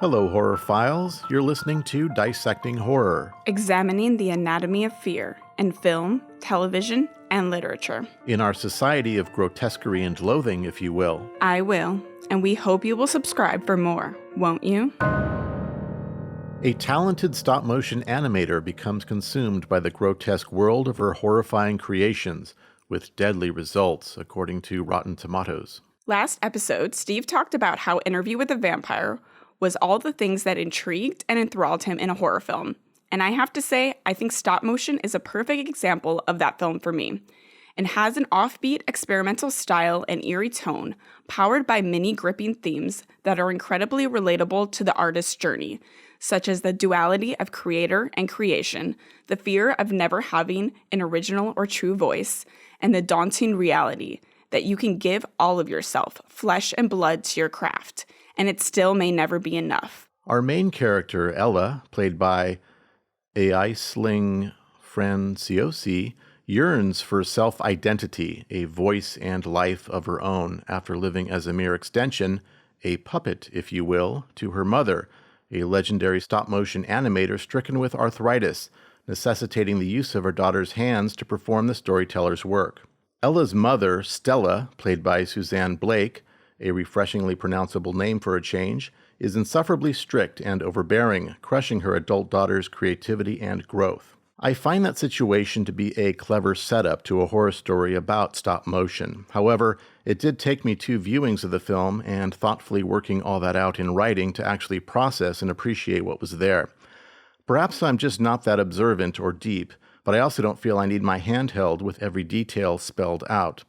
Hello, horrorphiles. You're listening to Dissecting Horror, examining the anatomy of fear in film, television, and literature. in our society of grotesquerie and loathing, if you will. I will, and we hope you will subscribe for more, won't you? A talented stop-motion animator becomes consumed by the grotesque world of her horrifying creations, with deadly results, according to Rotten Tomatoes. Last episode, Steve talked about how Interview with a Vampire was all the things that intrigued and enthralled him in a horror film. And I have to say, I think stop motion is a perfect example of that film for me, and has an offbeat experimental style and eerie tone, powered by many gripping themes that are incredibly relatable to the artist's journey, such as the duality of creator and creation, the fear of never having an original or true voice, and the daunting reality that you can give all of yourself, flesh and blood, to your craft, and it still may never be enough. Our main character, Ella, played by Aisling Franciosi, yearns for self-identity, a voice and life of her own, after living as a mere extension, a puppet, if you will, to her mother, a legendary stop-motion animator stricken with arthritis, necessitating the use of her daughter's hands to perform the storyteller's work. Ella's mother, Stella, played by Suzanne Blake, a refreshingly pronounceable name for a change, is insufferably strict and overbearing, crushing her adult daughter's creativity and growth. I find that situation to be a clever setup to a horror story about stop motion. However, it did take me 2 viewings of the film and thoughtfully working all that out in writing to actually process and appreciate what was there. Perhaps I'm just not that observant or deep, but I also don't feel I need my hand held with every detail spelled out.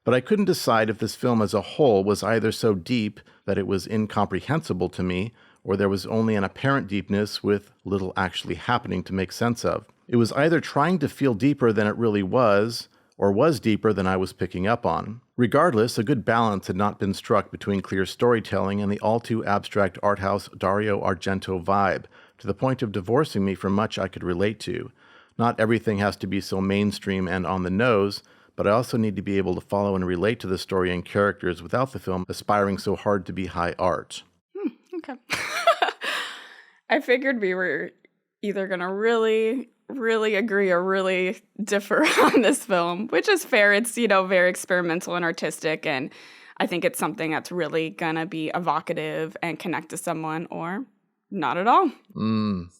But I couldn't decide if this film as a whole was either so deep that it was incomprehensible to me, or there was only an apparent deepness with little actually happening to make sense of. It was either trying to feel deeper than it really was, or was deeper than I was picking up on. Regardless, a good balance had not been struck between clear storytelling and the all-too-abstract arthouse Dario Argento vibe, to the point of divorcing me from much I could relate to. Not everything has to be so mainstream and on the nose, but I also need to be able to follow and relate to the story and characters without the film aspiring so hard to be high art. Okay. I figured we were either going to really agree or really differ on this film, which is fair. It's, very experimental and artistic, and I think it's something that's really going to be evocative and connect to someone, or not at all.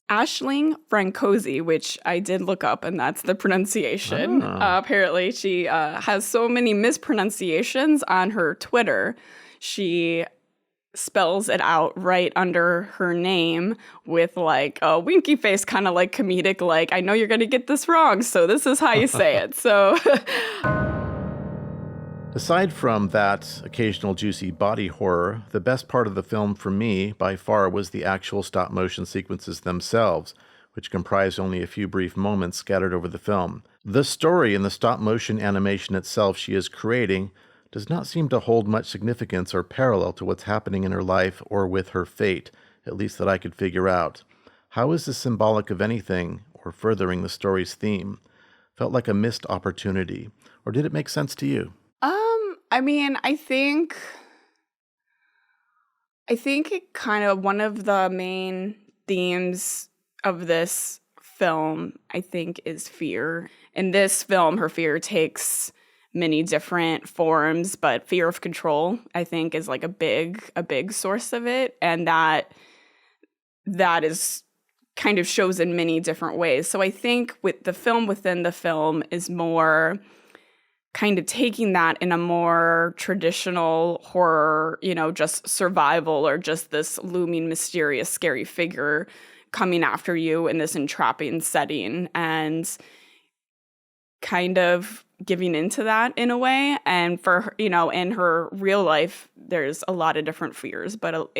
Aisling Franciosi, which I did look up, and that's the pronunciation. Apparently, she has so many mispronunciations on her Twitter. She spells it out right under her name with like a winky face, kind of like comedic, like, I know you're going to get this wrong, so this is how you say it. So... Aside from that occasional juicy body horror, the best part of the film for me, by far, was the actual stop-motion sequences themselves, which comprised only a few brief moments scattered over the film. The story and the stop-motion animation itself she is creating does not seem to hold much significance or parallel to what's happening in her life or with her fate, at least that I could figure out. How is this symbolic of anything or furthering the story's theme? Felt like a missed opportunity. Or did it make sense to you? I think it kind of, one of the main themes of this film, I think, is fear. In this film, her fear takes many different forms, but fear of control, I think, is like a big source of it. And that is kind of shows in many different ways. So I think with the film within the film is more kind of taking that in a more traditional horror, just survival, or just this looming, mysterious, scary figure coming after you in this entrapping setting, and kind of giving into that in a way. And for her, in her real life, there's a lot of different fears, but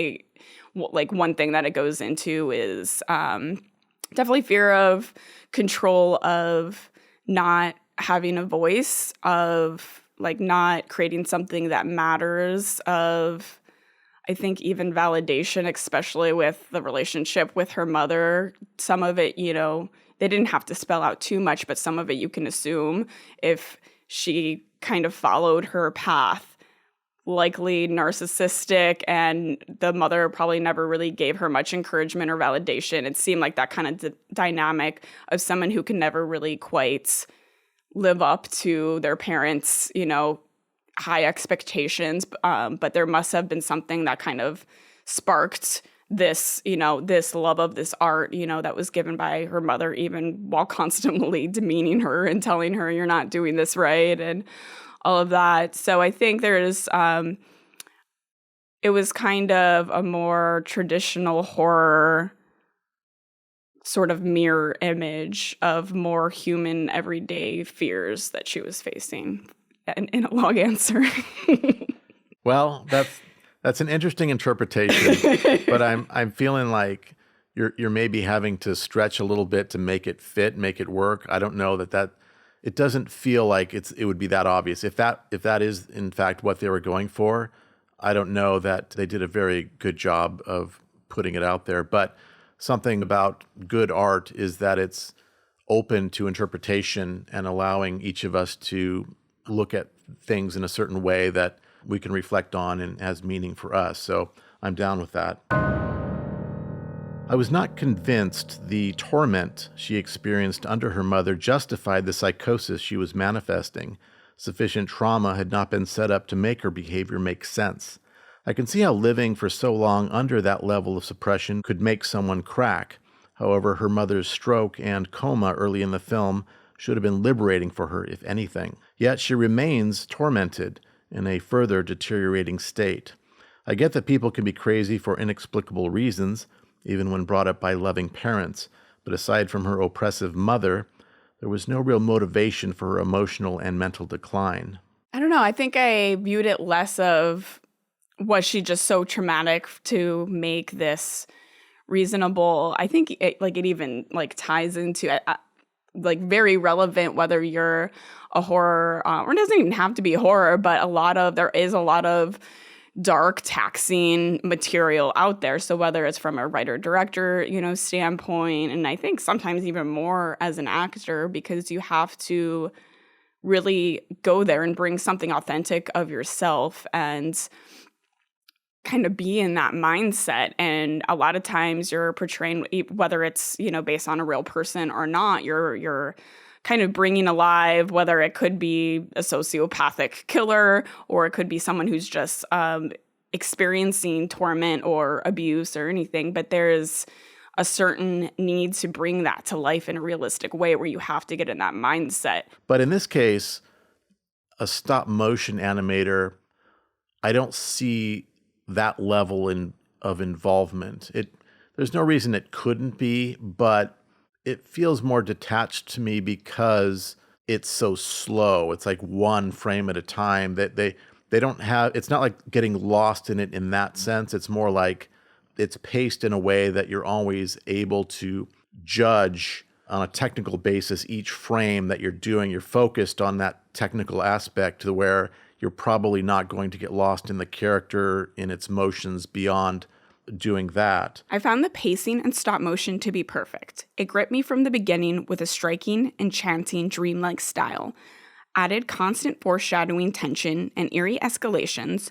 like one thing that it goes into is definitely fear of control, of not having a voice, of like not creating something that matters, of I think even validation, especially with the relationship with her mother. Some of it, they didn't have to spell out too much, but some of it you can assume if she kind of followed her path, likely narcissistic, and the mother probably never really gave her much encouragement or validation. It seemed like that kind of dynamic of someone who can never really quite live up to their parents', high expectations. But there must have been something that kind of sparked this, this love of this art, that was given by her mother, even while constantly demeaning her and telling her you're not doing this right and all of that. So I think it was kind of a more traditional horror sort of mirror image of more human everyday fears that she was facing in a long answer. Well, that's an interesting interpretation, but I'm feeling like you're maybe having to stretch a little bit to make it fit, make it work. I don't know that it doesn't feel like it would be that obvious. If that is in fact what they were going for, I don't know that they did a very good job of putting it out there. But something about good art is that it's open to interpretation and allowing each of us to look at things in a certain way that we can reflect on and has meaning for us. So I'm down with that. I was not convinced the torment she experienced under her mother justified the psychosis she was manifesting. Sufficient trauma had not been set up to make her behavior make sense. I can see how living for so long under that level of suppression could make someone crack. However, her mother's stroke and coma early in the film should have been liberating for her, if anything. Yet she remains tormented in a further deteriorating state. I get that people can be crazy for inexplicable reasons, even when brought up by loving parents, but aside from her oppressive mother, there was no real motivation for her emotional and mental decline. I don't know. I think I viewed it less of, was she just so traumatic to make this reasonable? I think it even ties into very relevant whether you're a horror, or it doesn't even have to be horror, but there is a lot of dark, taxing material out there. So whether it's from a writer-director, standpoint, and I think sometimes even more as an actor, because you have to really go there and bring something authentic of yourself and kind of be in that mindset. And a lot of times you're portraying, whether it's, based on a real person or not, you're kind of bringing alive, whether it could be a sociopathic killer or it could be someone who's just experiencing torment or abuse or anything. But there's a certain need to bring that to life in a realistic way where you have to get in that mindset. But in this case, a stop motion animator, I don't see that level of involvement. There's no reason it couldn't be, but it feels more detached to me because it's so slow. It's like one frame at a time. That they don't have. It's not like getting lost in it in that sense. It's more like it's paced in a way that you're always able to judge on a technical basis each frame that you're doing. You're focused on that technical aspect to where you're probably not going to get lost in the character in its motions beyond doing that. I found the pacing and stop motion to be perfect. It gripped me from the beginning with a striking, enchanting, dreamlike style, added constant foreshadowing tension and eerie escalations,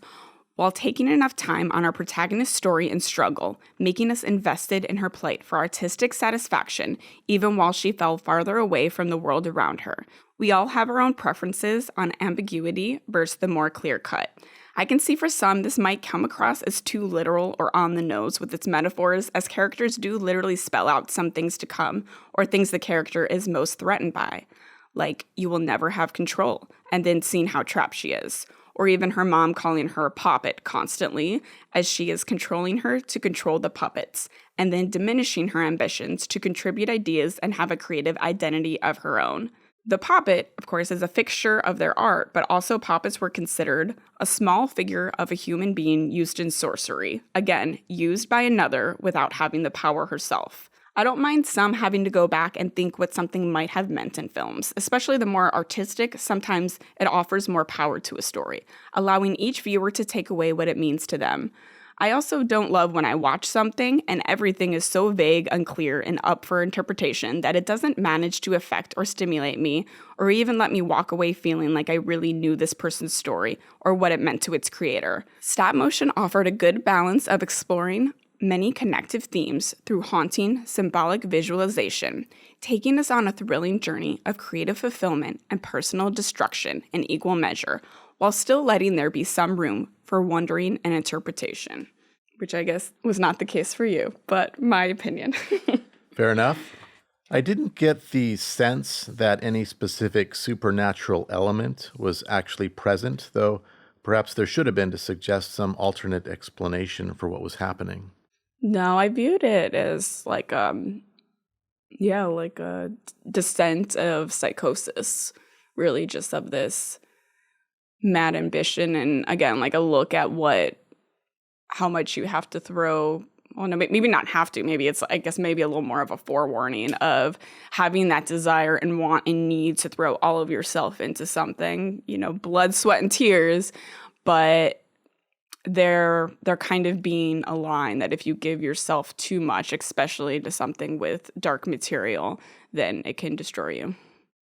while taking enough time on our protagonist's story and struggle, making us invested in her plight for artistic satisfaction, even while she fell farther away from the world around her. We all have our own preferences on ambiguity versus the more clear-cut. I can see for some this might come across as too literal or on the nose with its metaphors, as characters do literally spell out some things to come, or things the character is most threatened by, like, you will never have control, and then seeing how trapped she is. Or even her mom calling her a puppet constantly, as she is controlling her to control the puppets, and then diminishing her ambitions to contribute ideas and have a creative identity of her own. The puppet, of course, is a fixture of their art, but also puppets were considered a small figure of a human being used in sorcery. Again, used by another without having the power herself. I don't mind some having to go back and think what something might have meant in films, especially the more artistic. Sometimes it offers more power to a story, allowing each viewer to take away what it means to them. I also don't love when I watch something and everything is so vague, unclear, and up for interpretation that it doesn't manage to affect or stimulate me, or even let me walk away feeling like I really knew this person's story or what it meant to its creator. Stop motion offered a good balance of exploring many connective themes through haunting, symbolic visualization, taking us on a thrilling journey of creative fulfillment and personal destruction in equal measure, while still letting there be some room for wondering and interpretation, which I guess was not the case for you, but my opinion. Fair enough. I didn't get the sense that any specific supernatural element was actually present, though perhaps there should have been to suggest some alternate explanation for what was happening. No, I viewed it as like a descent of psychosis, really just of this mad ambition, and again, like a look at how much you have to throw. Well, no, maybe not have to. Maybe it's, I guess, maybe a little more of a forewarning of having that desire and want and need to throw all of yourself into something, blood, sweat, and tears. But they're kind of being a line that if you give yourself too much, especially to something with dark material, then it can destroy you.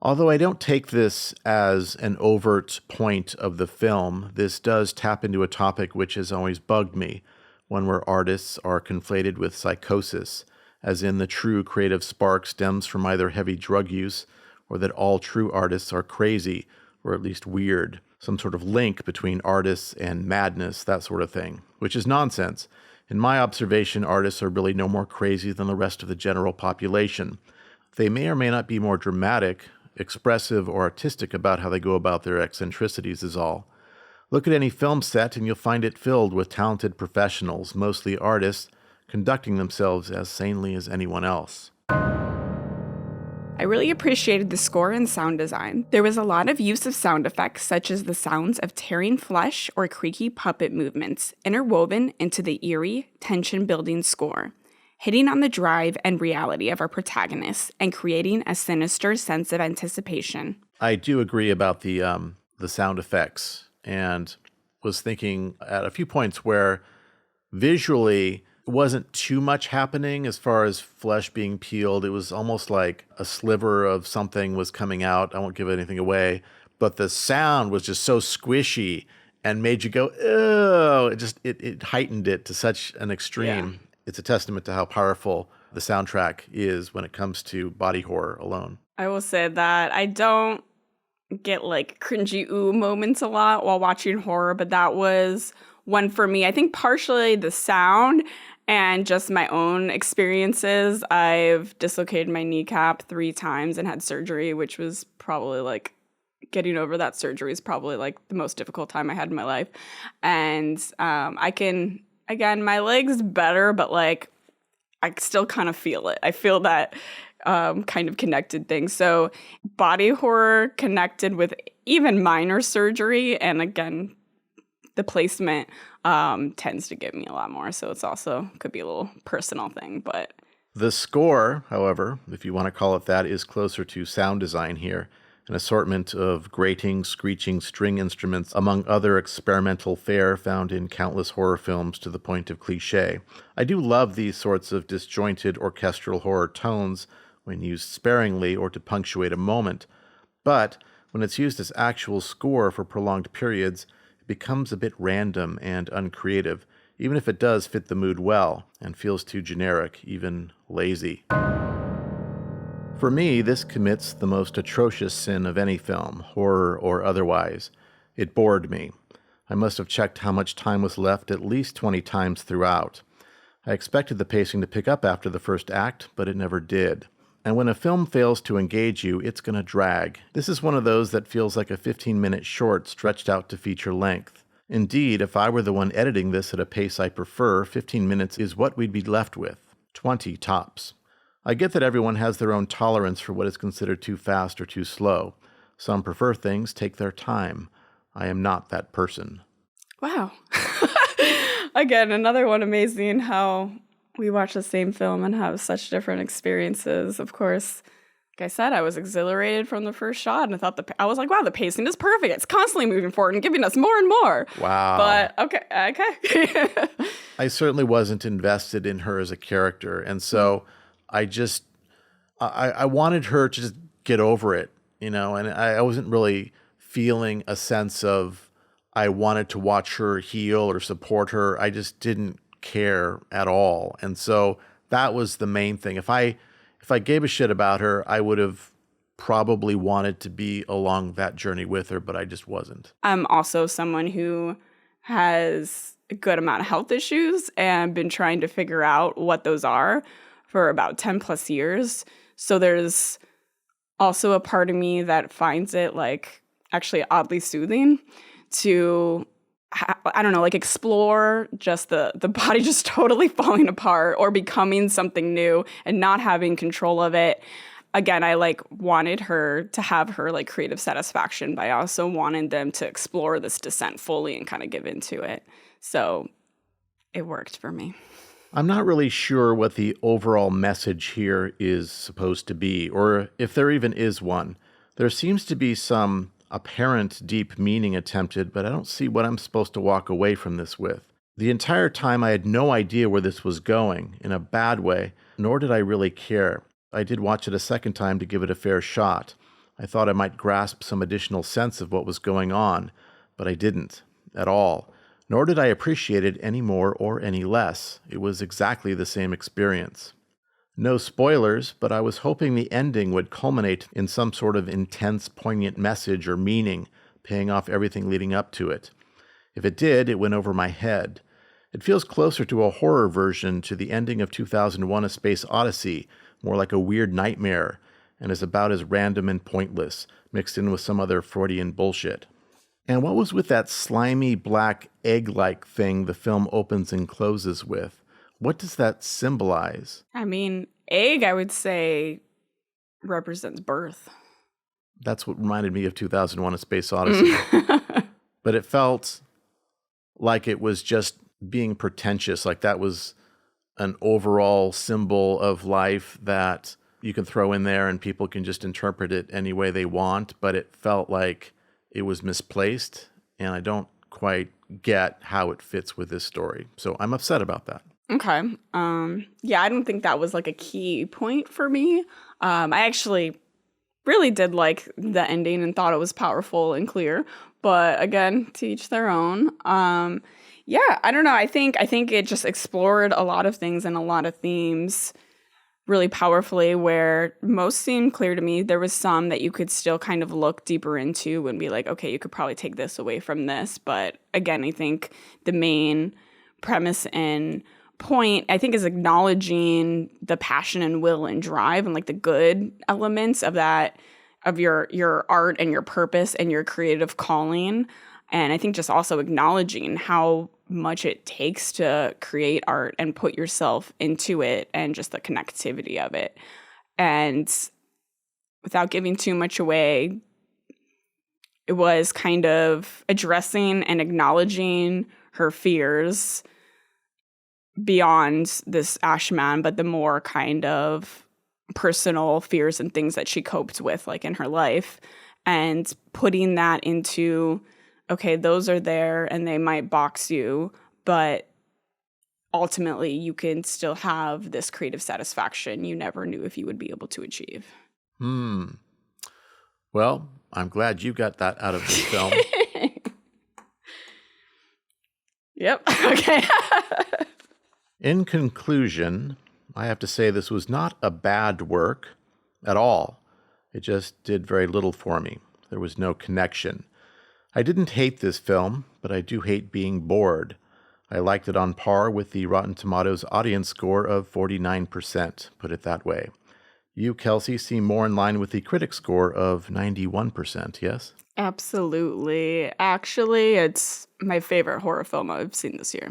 Although I don't take this as an overt point of the film, this does tap into a topic which has always bugged me, one where artists are conflated with psychosis, as in the true creative spark stems from either heavy drug use or that all true artists are crazy, or at least weird, some sort of link between artists and madness, that sort of thing, which is nonsense. In my observation, artists are really no more crazy than the rest of the general population. They may or may not be more dramatic, expressive, or artistic about how they go about their eccentricities is all. Look at any film set and you'll find it filled with talented professionals, mostly artists, conducting themselves as sanely as anyone else. I really appreciated the score and sound design. There was a lot of use of sound effects, such as the sounds of tearing flesh or creaky puppet movements, interwoven into the eerie, tension-building score, hitting on the drive and reality of our protagonists and creating a sinister sense of anticipation. I do agree about the sound effects, and was thinking at a few points where visually it wasn't too much happening as far as flesh being peeled. It was almost like a sliver of something was coming out. I won't give anything away, but the sound was just so squishy and made you go, oh, it heightened it to such an extreme. Yeah. It's a testament to how powerful the soundtrack is when it comes to body horror alone. I will say that I don't get like cringy ooh moments a lot while watching horror, but that was one for me. I think partially the sound and just my own experiences. I've dislocated my kneecap 3 times and had surgery, which was probably like getting over that surgery is probably like the most difficult time I had in my life. And I can, again, my leg's better, but like I still kind of feel it. I feel that kind of connected thing. So body horror connected with even minor surgery, and again, the placement tends to give me a lot more. So it's also could be a little personal thing. But the score, however, if you want to call it that, is closer to sound design here. An assortment of grating, screeching string instruments, among other experimental fare found in countless horror films to the point of cliché. I do love these sorts of disjointed orchestral horror tones when used sparingly or to punctuate a moment, but when it's used as actual score for prolonged periods, it becomes a bit random and uncreative, even if it does fit the mood well and feels too generic, even lazy. For me, this commits the most atrocious sin of any film, horror or otherwise. It bored me. I must have checked how much time was left at least 20 times throughout. I expected the pacing to pick up after the first act, but it never did. And when a film fails to engage you, it's going to drag. This is one of those that feels like a 15-minute short stretched out to feature length. Indeed, if I were the one editing this at a pace I prefer, 15 minutes is what we'd be left with. 20 tops. I get that everyone has their own tolerance for what is considered too fast or too slow. Some prefer things take their time. I am not that person. Wow. Again, another one amazing how we watch the same film and have such different experiences. Of course, Like I said, I was exhilarated from the first shot, and I was like, wow, the pacing is perfect. It's constantly moving forward and giving us more and more. Wow. But okay. I certainly wasn't invested in her as a character. And so I wanted her to just get over it, and I wasn't really feeling a sense of I wanted to watch her heal or support her. I just didn't care at all. And so that was the main thing. If I gave a shit about her, I would have probably wanted to be along that journey with her, but I just wasn't. I'm also someone who has a good amount of health issues and been trying to figure out what those are for about 10 plus years. So there's also a part of me that finds it actually oddly soothing to explore just the body just totally falling apart or becoming something new and not having control of it. Again, I wanted her to have her creative satisfaction, but I also wanted them to explore this descent fully and kind of give into it. So it worked for me. I'm not really sure what the overall message here is supposed to be, or if there even is one. There seems to be some apparent deep meaning attempted, but I don't see what I'm supposed to walk away from this with. The entire time I had no idea where this was going, in a bad way, nor did I really care. I did watch it a second time to give it a fair shot. I thought I might grasp some additional sense of what was going on, but I didn't, at all. Nor did I appreciate it any more or any less. It was exactly the same experience. No spoilers, but I was hoping the ending would culminate in some sort of intense, poignant message or meaning, paying off everything leading up to it. If it did, it went over my head. It feels closer to a horror version to the ending of 2001: A Space Odyssey, more like a weird nightmare, and is about as random and pointless, mixed in with some other Freudian bullshit. And what was with that slimy, black, egg-like thing the film opens and closes with? What does that symbolize? I mean, egg, I would say, represents birth. That's what reminded me of 2001: A Space Odyssey. But it felt like it was just being pretentious, like that was an overall symbol of life that you can throw in there and people can just interpret it any way they want, but it felt like it was misplaced, and I don't quite get how it fits with this story. So I'm upset about that. Okay. Yeah, I don't think that was a key point for me. I actually really did like the ending and thought it was powerful and clear, but again, to each their own. Yeah, I don't know. I think it just explored a lot of things and a lot of themes really powerfully, where most seemed clear to me. There was some that you could still kind of look deeper into and be like, okay, you could probably take this away from this. But again, I think the main premise and point, I think, is acknowledging the passion and will and drive and the good elements of that, of your art and your purpose and your creative calling. And I think just also acknowledging how much it takes to create art and put yourself into it and just the connectivity of it. And without giving too much away, it was kind of addressing and acknowledging her fears beyond this Ashman, but the more kind of personal fears and things that she coped with in her life, and putting that into, okay, those are there and they might box you, but ultimately you can still have this creative satisfaction you never knew if you would be able to achieve. Well, I'm glad you got that out of this film. Yep. Okay. In conclusion, I have to say this was not a bad work at all. It just did very little for me. There was no connection. I didn't hate this film, but I do hate being bored. I liked it on par with the Rotten Tomatoes audience score of 49%, put it that way. You, Kelsey, seem more in line with the critic score of 91%, yes? Absolutely. Actually, it's my favorite horror film I've seen this year.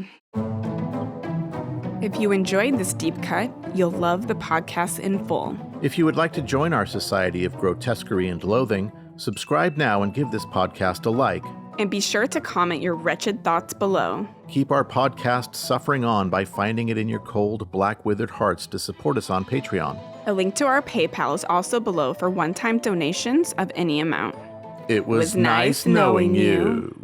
If you enjoyed this deep cut, you'll love the podcast in full. If you would like to join our Society of Grotesquerie and Loathing, subscribe now and give this podcast a like. And be sure to comment your wretched thoughts below. Keep our podcast suffering on by finding it in your cold, black, withered hearts to support us on Patreon. A link to our PayPal is also below for one-time donations of any amount. It was nice knowing you.